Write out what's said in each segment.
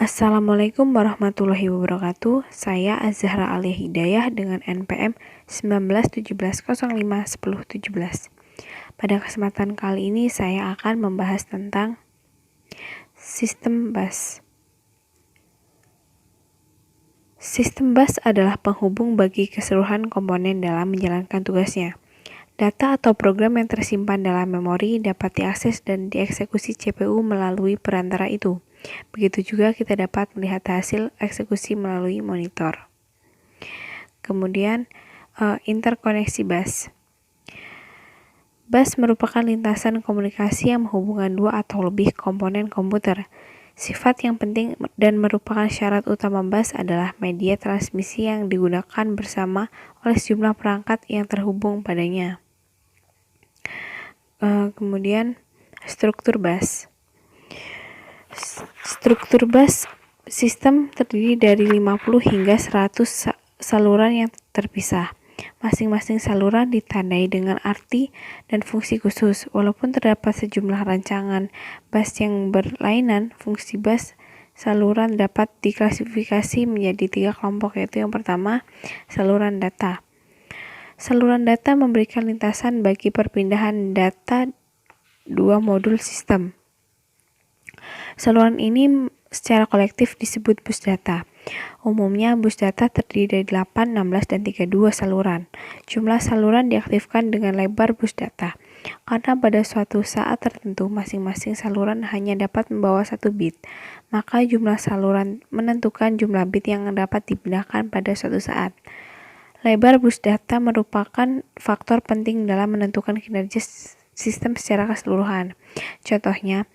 Assalamualaikum warahmatullahi wabarakatuh. Saya Azhara Alia Hidayah dengan NPM 1917051017. Pada kesempatan kali ini saya akan membahas tentang sistem bus. Sistem bus adalah penghubung bagi keseluruhan komponen dalam menjalankan tugasnya. Data atau program yang tersimpan dalam memori dapat diakses dan dieksekusi CPU melalui perantara itu. Begitu juga kita dapat melihat hasil eksekusi melalui monitor. Kemudian interkoneksi bus. Bus merupakan lintasan komunikasi yang menghubungkan dua atau lebih komponen komputer. Sifat yang penting dan merupakan syarat utama bus adalah media transmisi yang digunakan bersama oleh sejumlah perangkat yang terhubung padanya. Kemudian struktur bus. Struktur bus sistem terdiri dari 50 hingga 100 saluran yang terpisah. Masing-masing saluran ditandai dengan arti dan fungsi khusus. Walaupun terdapat sejumlah rancangan bus yang berlainan, fungsi bus saluran dapat diklasifikasi menjadi 3 kelompok, yaitu yang pertama, saluran data. Saluran data memberikan lintasan bagi perpindahan data dua modul sistem. Saluran ini secara kolektif disebut bus data. Umumnya bus data terdiri dari 8, 16, dan 32 saluran. Jumlah saluran diaktifkan dengan lebar bus data. Karena pada suatu saat tertentu masing-masing saluran hanya dapat membawa 1 bit, maka jumlah saluran menentukan jumlah bit yang dapat dipindahkan pada suatu saat. Lebar bus data merupakan faktor penting dalam menentukan kinerja sistem secara keseluruhan. Contohnya,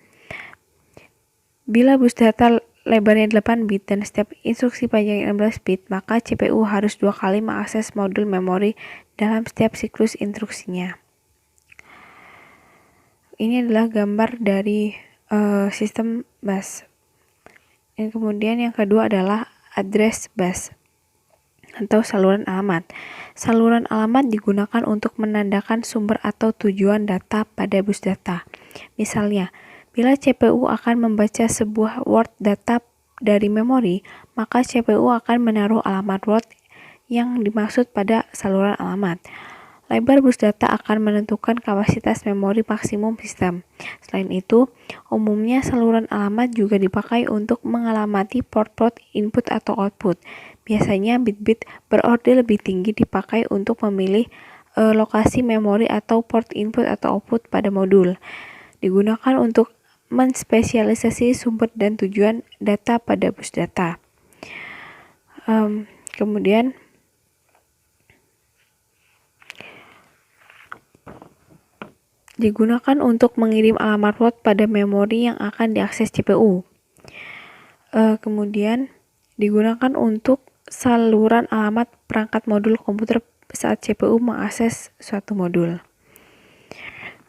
bila bus data lebarnya 8 bit dan setiap instruksi panjangnya 16 bit, maka CPU harus 2 kali mengakses modul memori dalam setiap siklus instruksinya. Ini adalah gambar dari sistem bus. Kemudian yang kedua adalah address bus atau saluran alamat. Saluran alamat digunakan untuk menandakan sumber atau tujuan data pada bus data. Misalnya, bila CPU akan membaca sebuah word data dari memori, maka CPU akan menaruh alamat word yang dimaksud pada saluran alamat. Lebar bus data akan menentukan kapasitas memori maksimum sistem. Selain itu, umumnya saluran alamat juga dipakai untuk mengalamati port-port input atau output. Biasanya bit-bit berorde lebih tinggi dipakai untuk memilih lokasi memori atau port input atau output pada modul. Digunakan untuk menspesialisasi sumber dan tujuan data pada bus data. Kemudian digunakan untuk mengirim alamat word pada memori yang akan diakses CPU. Kemudian digunakan untuk saluran alamat perangkat modul komputer saat CPU mengakses suatu modul.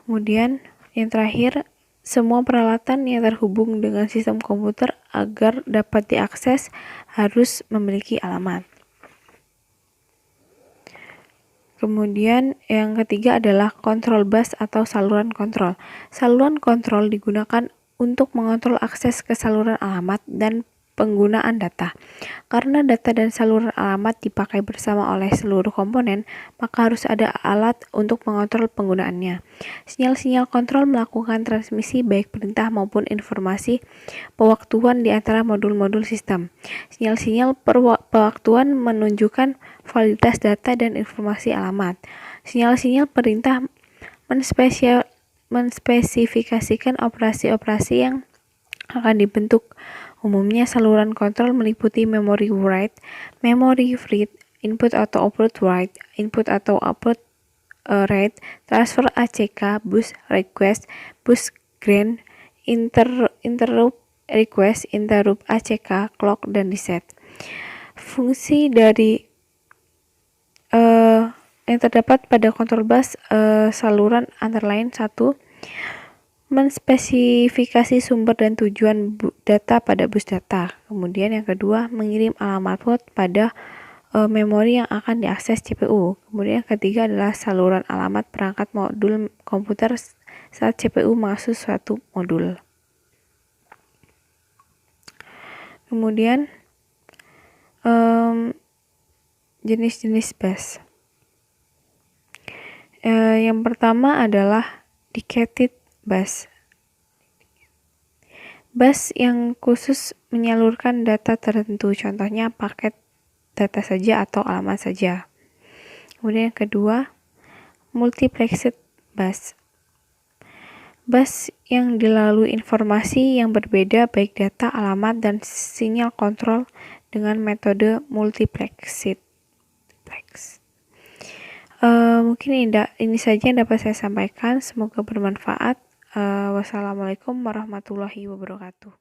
Kemudian yang terakhir, semua peralatan yang terhubung dengan sistem komputer agar dapat diakses harus memiliki alamat. Kemudian yang ketiga adalah kontrol bus atau saluran kontrol. Saluran kontrol digunakan untuk mengontrol akses ke saluran alamat dan penggunaan data. Karena data dan saluran alamat dipakai bersama oleh seluruh komponen, maka harus ada alat untuk mengontrol penggunaannya. Sinyal-sinyal kontrol melakukan transmisi baik perintah maupun informasi pewaktuan di antara modul-modul sistem. Sinyal-sinyal pewaktuan menunjukkan validitas data dan informasi alamat. Sinyal-sinyal perintah menspesifikasikan operasi-operasi yang akan dibentuk. Umumnya saluran kontrol meliputi memory write, memory read, input atau output write, input atau output read, transfer ACK, bus request, bus grant, interrupt request, interrupt ACK, clock, dan reset. Fungsi dari yang terdapat pada kontrol bus saluran antara lain: 1. Menspesifikasi sumber dan tujuan data pada bus data. Kemudian yang kedua, mengirim alamat word pada memori yang akan diakses CPU. Kemudian yang ketiga adalah saluran alamat perangkat modul komputer saat CPU mengakses suatu modul. Kemudian jenis-jenis bus. Yang pertama adalah dedicated bus. Bus yang khusus menyalurkan data tertentu, contohnya paket data saja atau alamat saja. Kemudian yang kedua, multiplexed bus. Bus yang dilalui informasi yang berbeda baik data, alamat, dan sinyal kontrol dengan metode multiplexed. Mungkin ini saja yang dapat saya sampaikan. Semoga bermanfaat. Wassalamualaikum warahmatullahi wabarakatuh.